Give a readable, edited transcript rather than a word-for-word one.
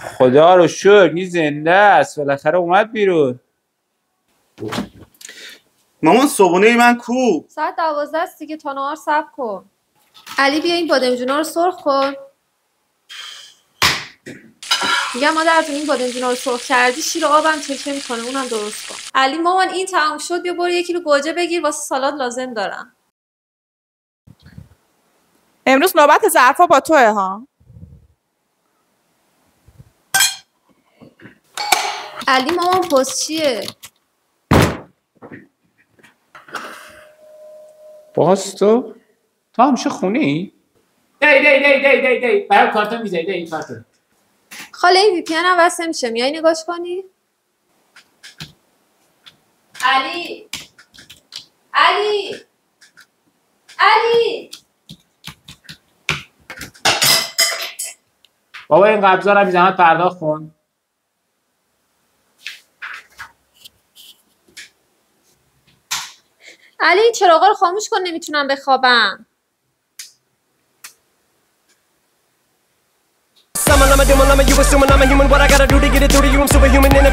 خدا رو شکر این زنده است، بالاخره اومد بیرون. مامان صبحونه من کو؟ ساعت 12 است دیگه، تا نهار صبر کن. علی بیا این بادمجونا رو سرخ کن. میگم مادر جون این بادمجونا رو سرخ کردی، شیر آبم چکه میکنه، اونم درست کن. علی مامان این تموم شد، بیا برو 1 کیلو گوجه بگیر، واسه سالاد لازم دارم. امروز نوبت ظرفا با توه ها. علی مامان پست چیه؟ باز تو همیشه خونه ای؟ دی برای کارتون میزنی، دی کارتون. خاله این وی پی ان هم وصل میشه، میای نگاش کنی؟ علی بابا این قبضا رو بی زحمت پرداخت کن. علی این چراغا رو خاموش کن، نمیتونم بخوابم. Some of them are doing, you assuming I'm a human. What I gotta do to get it through to you? I'm superhuman in a